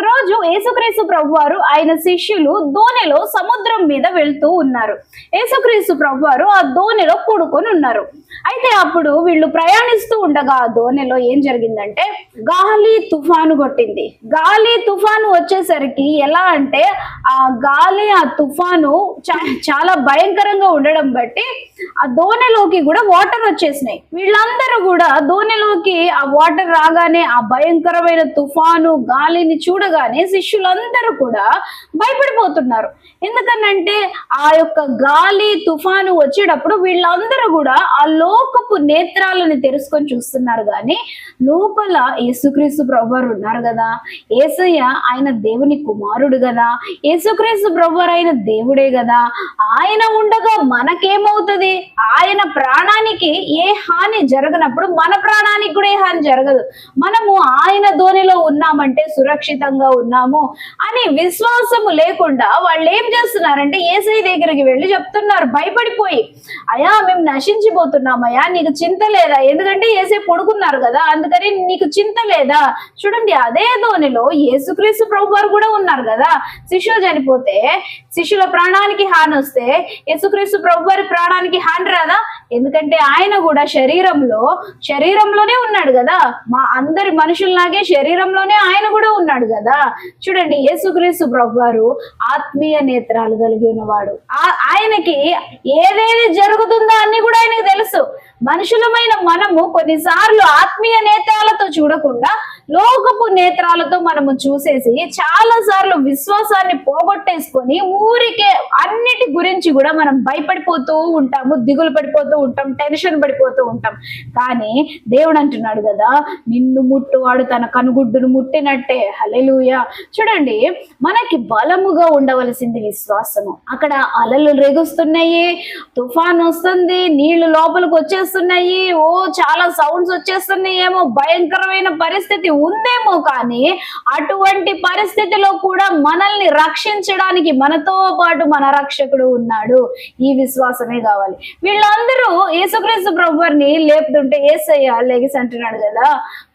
ఒకరోజు యేసుక్రీస్తు ప్రభువారు ఆయన శిష్యులు దోణిలో సముద్రం మీద వెళ్తూ ఉన్నారు. యేసుక్రీస్తు ప్రభువారు ఆ దోణిలో కూడుకొని ఉన్నారు. అయితే అప్పుడు వీళ్ళు ప్రయాణిస్తూ ఉండగా ఆ దోణిలో ఏం జరిగిందంటే గాలి తుఫాను కొట్టింది. గాలి తుఫాను వచ్చేసరికి ఎలా అంటే ఆ గాలి ఆ తుఫాను చాలా భయంకరంగా ఉండడం బట్టి ఆ దోణిలోకి కూడా వాటర్ వచ్చేసినాయి. వీళ్ళందరూ కూడా దోణిలోకి ఆ వాటర్ రాగానే ఆ భయంకరమైన తుఫాను గాలిని చూడగానే శిష్యులందరూ కూడా భయపడిపోతున్నారు. ఎందుకనంటే ఆ యొక్క గాలి తుఫాను వచ్చేటప్పుడు వీళ్ళందరూ కూడా ఆ లోకపు నేత్రాలను తెరుచుకొని చూస్తున్నారు. కానీ లోపల యేసుక్రీస్తు ప్రభువారు ఉన్నారు కదా, యేసయ్య ఆయన దేవుని కుమారుడు కదా, యేసుక్రీస్తు ప్రభువారు ఆయన దేవుడే కదా, ఆయన ఉండగా మనకేమవుతుంది? ఆయన ప్రాణానికి ఏ హాని జరగనప్పుడు మన ప్రాణానికి కూడా ఏ హాని జరగదు. మనము ఆయన ధోనిలో ఉన్నామంటే సురక్షితంగా ఉన్నాము అని విశ్వాసము లేకుండా వాళ్ళు ఏం చేస్తున్నారంటే యేసయ్య దగ్గరికి వెళ్ళి చెప్తున్నారు భయపడిపోయి, అయ్యా మేము నశించిపోతున్నామయ్యా, నీకు చింత లేదా? ఎందుకంటే యేసయ్య పడుకున్నారు కదా, అందుకని నీకు చింత లేదా? చూడండి, అదే ధోనిలో యేసుక్రీస్తు ప్రభువారు కూడా ఉన్నారు కదా. శిష్యులు చనిపోతే, శిష్యుల ప్రాణానికి హాని వస్తే యేసుక్రీస్తు ప్రభువారి ప్రాణానికి హాని రాదా? ఎందుకంటే ఆయన కూడా శరీరంలోనే ఉన్నాడు కదా, మా అందరి మనుషుల్లాగే శరీరంలోనే ఆయన కూడా ఉన్నాడు కదా. చూడండి, యేసుక్రీస్తు ప్రభువారు ఆత్మీయ నేత్రాలు కలిగి ఉన్నవాడు. ఆయనకి ఏదేది జరుగుతుందో అన్ని కూడా ఆయనకు తెలుసు. మనుషులమైన మనము కొన్నిసార్లు ఆత్మీయ నేత్రాలతో చూడకుండా లోకపు నేత్రాలతో మనము చూసేసి చాలా సార్లు విశ్వాసాన్ని పోగొట్టేసుకొని ఊరికే అన్నిటి గురించి కూడా మనం భయపడిపోతూ ఉంటాము, దిగులు పడిపోతూ ఉంటాం, టెన్షన్ పడిపోతూ ఉంటాం. కానీ దేవుడు అంటున్నాడు కదా, నిన్ను ముట్టువాడు తన కనుగుడ్డును ముట్టినట్టే. హల్లెలూయా. చూడండి, మనకి బలముగా ఉండవలసింది విశ్వాసము. అక్కడ అలలు రేగుస్తున్నాయి, తుఫాన్ వస్తుంది, నీళ్లు లోపలికి వచ్చేస్తున్నాయి, చాలా సౌండ్స్ వచ్చేస్తున్నాయి, ఏమో భయంకరమైన పరిస్థితి ఉందేమో. కానీ అటువంటి పరిస్థితిలో కూడా మనల్ని రక్షించడానికి మనతో పాటు మన రక్షకుడు ఉన్నాడు. ఈ విశ్వాసమే కావాలి. వీళ్ళందరూ యేసుక్రీస్తు ప్రభువారిని లేపుతుంటే యేసయ్య లెగిసి అంటున్నాడు కదా,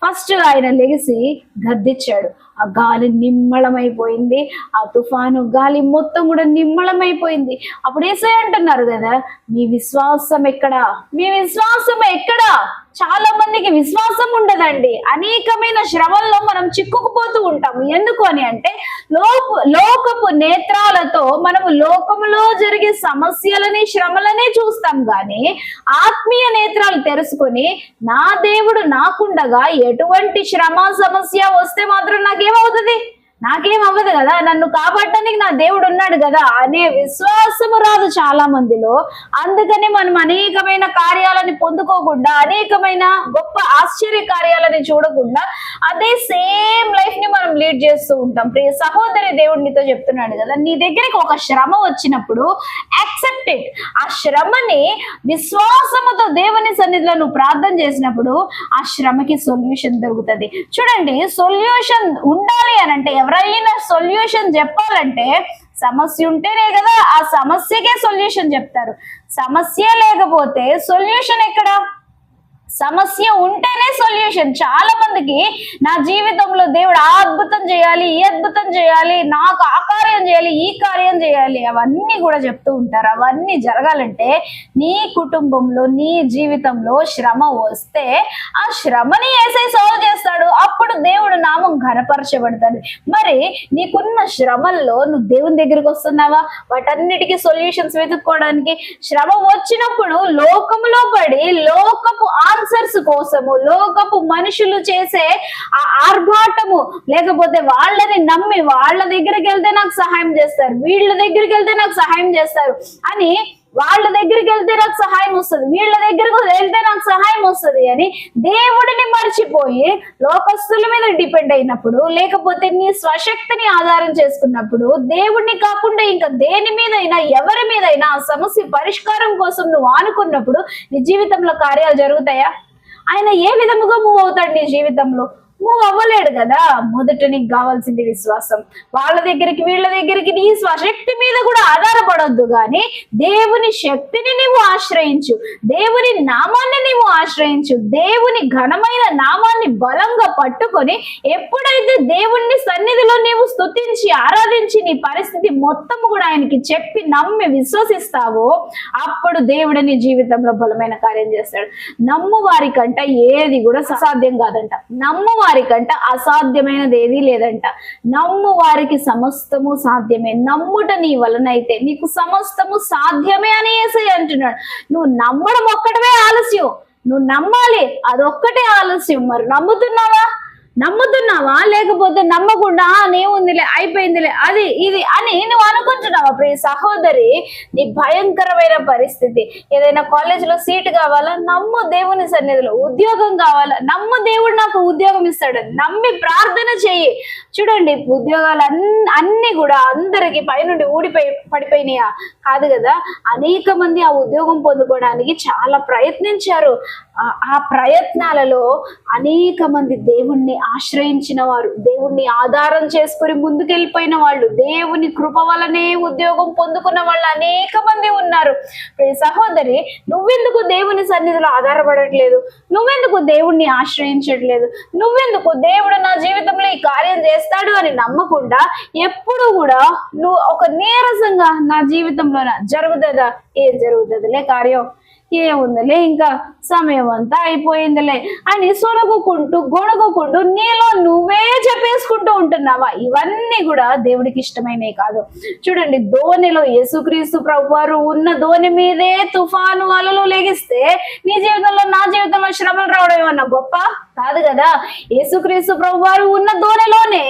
ఫస్ట్ ఆయన లెగిసి గద్దిచ్చాడు. ఆ గాలి నిమ్మళమైపోయింది, ఆ తుఫాను గాలి మొత్తం కూడా నిమ్మళమైపోయింది. అప్పుడు యేసయ్య అంటున్నారు కదా, మీ విశ్వాసం ఎక్కడా? మీ విశ్వాసం ఎక్కడా? చాలా మందికి విశ్వాసం ఉండదండి. అనేకమైన శ్రమల్లో మనం చిక్కుకుపోతూ ఉంటాము. ఎందుకు అని అంటే లోకపు నేత్రాలతో మనము లోకములో జరిగే సమస్యలని శ్రమలనే చూస్తాం. కానీ ఆత్మీయ నేత్రాలు తెరుచుకొని నా దేవుడు నాకుండగా ఎటువంటి శ్రమ సమస్య వస్తే మాత్రం నాకేమవుతుంది? నాకేం అవ్వదు కదా, నన్ను కాపాడటానికి నా దేవుడు ఉన్నాడు కదా అనే విశ్వాసము రాదు చాలా మందిలో. అందుకని మనం అనేకమైన కార్యాలని పొందుకోకుండా, అనేకమైన గొప్ప ఆశ్చర్య కార్యాలని చూడకుండా అదే సేమ్ లైఫ్ ని మనం లీడ్ చేస్తూ ఉంటాం. ప్రియ సహోదరి, దేవుడు నీతో చెప్తున్నాడు కదా, నీ దగ్గరికి ఒక శ్రమ వచ్చినప్పుడు యాక్సెప్ట్ ఇట్. ఆ శ్రమని విశ్వాసముతో దేవుని సన్నిధిలో నువ్వు ప్రార్థన చేసినప్పుడు ఆ శ్రమకి సొల్యూషన్ దొరుకుతుంది. చూడండి, సొల్యూషన్ ఉండాలి అని అంటే, ఎవరైనా సొల్యూషన్ చెప్పాలంటే సమస్య ఉంటేనే కదా ఆ సమస్యకే సొల్యూషన్ చెప్తారు. సమస్య లేకపోతే సొల్యూషన్ ఎక్కడ? సమస్య ఉంటేనే సొల్యూషన్. చాలా మందికి నా జీవితంలో దేవుడు ఆ అద్భుతం చేయాలి, ఈ అద్భుతం చేయాలి, నాకు ఆ కార్యం చేయాలి, ఈ కార్యం చేయాలి, అవన్నీ కూడా చెప్తూ ఉంటారు. అవన్నీ జరగాలంటే నీ కుటుంబంలో, నీ జీవితంలో శ్రమ వస్తే ఆ శ్రమని యేసయ్య సాల్వ్ చేస్తాడు. అప్పుడు దేవుడు నామం ఘనపరచబడుతుంది. మరి నీకున్న శ్రమల్లో నువ్వు దేవుని దగ్గరికి వస్తున్నావా? వాటన్నిటికీ సొల్యూషన్స్ వెతుక్కోవడానికి. శ్రమ వచ్చినప్పుడు లోకములో పడి లోకపు ఆన్సర్స్ కోసము, లోకపు మనుషులు చేసే ఆ ఆర్భాటము, లేకపోతే వాళ్ళని నమ్మి వాళ్ళ దగ్గరికి వెళ్తే నాకు సహాయం చేస్తారు, వీళ్ళ దగ్గరికి వెళ్తే నాకు సహాయం చేస్తారు అని, వాళ్ళ దగ్గరికి వెళ్తే నాకు సహాయం వస్తుంది, వీళ్ళ దగ్గరకు వెళ్తే నాకు సహాయం వస్తుంది అని దేవుడిని మర్చిపోయి లోకస్తుల మీద డిపెండ్ అయినప్పుడు, లేకపోతే నీ స్వశక్తిని ఆధారం చేసుకున్నప్పుడు, దేవుడిని కాకుండా ఇంకా దేని మీదైనా ఎవరి మీదైనా ఆ సమస్య పరిష్కారం కోసం నువ్వు ఆనుకున్నప్పుడు నీ జీవితంలో కార్యాలు జరుగుతాయా? ఆయన ఏ విధముగా మూవ్ అవుతాడు నీ జీవితంలో? మూవ్ అవ్వలేడు కదా. మొదట నీకు కావాల్సింది విశ్వాసం. వాళ్ళ దగ్గరికి వీళ్ళ దగ్గరికి నీ స్వశక్తి మీద కూడా ఆధారపడొద్దు, కానీ దేవుని శక్తిని నీవు ఆశ్రయించు, దేవుని నామాన్ని నీవు ఆశ్రయించు, దేవుని ఘనమైన నామాన్ని బలంగా పట్టుకొని ఎప్పుడైతే దేవుని సన్నిధిలో నీవు స్తుతించి ఆరాధించి నీ పరిస్థితి మొత్తం కూడా ఆయనకి చెప్పి నమ్మి విశ్వసిస్తావో అప్పుడు దేవుడు నీ జీవితంలో బలమైన కార్యం చేస్తాడు. నమ్ము వారికంట ఏది కూడా అసాధ్యం కాదంట. నమ్ము వారికంట అసాధ్యమైనది ఏది లేదంట. నమ్ము వారికి సమస్తము సాధ్యమే. నమ్ముట నీ వలనైతే నీకు సమస్తము సాధ్యమే అని యేసయ్య అంటున్నాడు. నువ్వు నమ్మడం ఒక్కటమే ఆలస్యం, నువ్వు నమ్మాలి, అదొక్కటే ఆలస్యం. మరి నమ్ముతున్నావా లేకపోతే నమ్మకుండా నేముందిలే అయిపోయిందిలే అది ఇది అని నువ్వు అనుకుంటున్నావా? ప్రియ సహోదరి, నీ భయంకరమైన పరిస్థితి ఏదైనా కాలేజీలో సీట్ కావాలా, నమ్ము దేవుని సన్నిధిలో. ఉద్యోగం కావాలా, నమ్ము దేవుడు నాకు ఉద్యోగం ఇస్తాడని నమ్మి ప్రార్థన చెయ్యి. చూడండి, ఉద్యోగాలు అన్ని కూడా అందరికి పైనుండి పడిపోయినాయా? కాదు కదా. అనేక మంది ఆ ఉద్యోగం పొందుకోవడానికి చాలా ప్రయత్నించారు. ఆ ప్రయత్నాలలో అనేక మంది దేవుణ్ణి ఆశ్రయించిన వారు, దేవుణ్ణి ఆధారం చేసుకుని ముందుకెళ్ళిపోయిన వాళ్ళు, దేవుని కృప వలనే ఉద్యోగం పొందుకున్న వాళ్ళు అనేక మంది ఉన్నారు. సహోదరి, నువ్వెందుకు దేవుని సన్నిధిలో ఆధారపడట్లేదు? నువ్వెందుకు దేవుణ్ణి ఆశ్రయించట్లేదు? నువ్వెందుకు దేవుడు నా జీవితంలో ఈ కార్యం చేస్తాడు అని నమ్మకుండా ఎప్పుడు కూడా నువ్వు ఒక నీరసంగా నా జీవితంలో జరుగుతుందా, ఏం జరుగుతుందిలే కార్యం, ఏముందిలే ఇంకా సమయం అంతా అయిపోయిందిలే అని సొనగుకుంటూ గొణగుకుంటూ నీలో నువ్వే చెప్పేసుకుంటూ ఉంటున్నావా? ఇవన్నీ కూడా దేవుడికి ఇష్టమైనవి కాదు. చూడండి, ధోనిలో యేసుక్రీస్తు ప్రభువారు ఉన్న ధోని మీదే తుఫాను అలలు లెగిస్తే నీ జీవితంలో నా జీవితంలో శ్రమలు రావడం ఏమన్నా గొప్ప కాదు కదా. యేసుక్రీస్తు ప్రభువారు ఉన్న ధోనిలోనే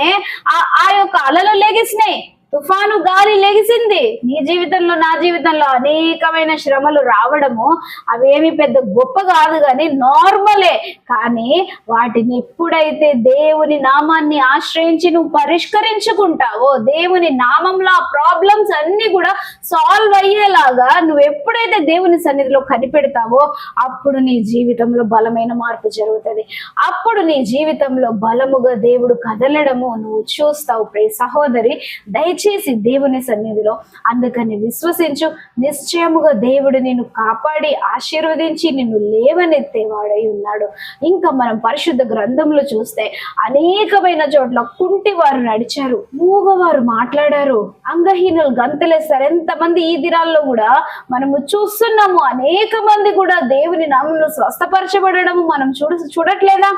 ఆ యొక్క అలలు లెగిసినాయి, తుఫాను గాలి లెగిసింది. నీ జీవితంలో నా జీవితంలో అనేకమైన శ్రమలు రావడము అవేమి పెద్ద గొప్ప కాదు, కానీ నార్మలే. కానీ వాటిని ఎప్పుడైతే దేవుని నామాన్ని ఆశ్రయించి నువ్వు పరిష్కరించుకుంటావో, దేవుని నామంలో ఆ ప్రాబ్లమ్స్ అన్ని కూడా సాల్వ్ అయ్యేలాగా నువ్వు ఎప్పుడైతే దేవుని సన్నిధిలో కనిపెడతావో అప్పుడు నీ జీవితంలో బలమైన మార్పు జరుగుతుంది. అప్పుడు నీ జీవితంలో బలముగా దేవుడు కదలడము నువ్వు చూస్తావు. ప్రియ సహోదరి, దయచేసి దేవుని సన్నిధిలో అందుకని విశ్వసించు. నిశ్చయముగా దేవుడు నిన్ను కాపాడి ఆశీర్వదించి నిన్ను లేవనెత్తేవాడై ఉన్నాడు. ఇంకా మనం పరిశుద్ధ గ్రంథంలో చూస్తే అనేకమైన చోట్ల కుంటి వారు నడిచారు, మూగవారు మాట్లాడారు, అంగహీనులు గంతులేస్తారు. ఎంతమంది ఈ దినాల్లో కూడా మనము చూస్తున్నాము. అనేక మంది కూడా దేవుని నామములో స్వస్థపరచబడము మనం చూడట్లేదా?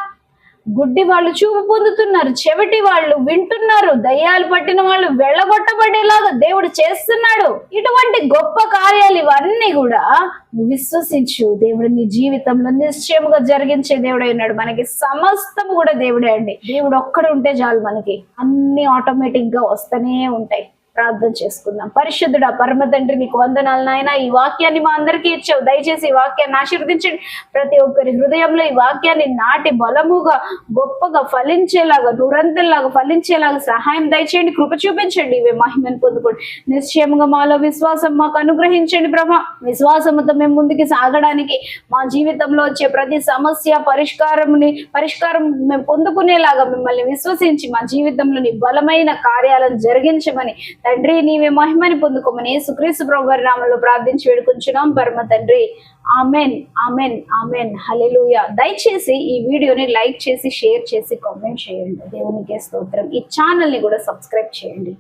గుడ్డి వాళ్ళు చూపు పొందుతున్నారు, చెవిటి వాళ్ళు వింటున్నారు, దయ్యాలు పట్టిన వాళ్ళు వెళ్ళగొట్టబడేలాగా దేవుడు చేస్తున్నాడు. ఇటువంటి గొప్ప కార్యాలు ఇవన్నీ కూడా విశ్వసించు. దేవుడు నీ జీవితంలో నిశ్చయముగా జరిగించే దేవుడే ఉన్నాడు. మనకి సమస్తం కూడా దేవుడే అండి. దేవుడు ఒక్కడు ఉంటే చాలు, మనకి అన్ని ఆటోమేటిక్ గా వస్తూనే ఉంటాయి. ప్రార్థన చేసుకుందాం. పరిశుద్ధుడా, పరమ తండ్రి, నీకు వందనాలు నాయన. ఈ వాక్యాన్ని మా అందరికీ ఇచ్చావు. దయచేసి ఈ వాక్యాన్ని ఆశీర్వదించండి. ప్రతి ఒక్కరి హృదయంలో ఈ వాక్యాన్ని నాటి బలముగా గొప్పగా ఫలించేలాగా, నూరంతల్లాగా ఫలించేలాగా సహాయం దయచేయండి. కృప చూపించండి. ఇవే మహిమను పొందుకోండి. నిశ్చయముగా మాలో విశ్వాసం మాకు అనుగ్రహించండి ప్రభా. విశ్వాసంతో మేము ముందుకు సాగడానికి, మా జీవితంలో వచ్చే ప్రతి సమస్య పరిష్కారం మేము పొందుకునేలాగా మిమ్మల్ని విశ్వసించి మా జీవితంలో నీ బలమైన కార్యాలను జరిగించమని తండ్రి, నీవే మహిమని పొందుకోమని యేసుక్రీస్తు ప్రభువారి నామములో ప్రార్థించి వేడుకుంటున్నాం పరమ తండ్రి. ఆమెన్, ఆమెన్, ఆమెన్. హల్లెలూయా. దయచేసి ఈ వీడియోని లైక్ చేసి, షేర్ చేసి, కామెంట్ చేయండి. దేవునికే స్తోత్రం. ఈ ఛానల్ని కూడా సబ్స్క్రైబ్ చేయండి.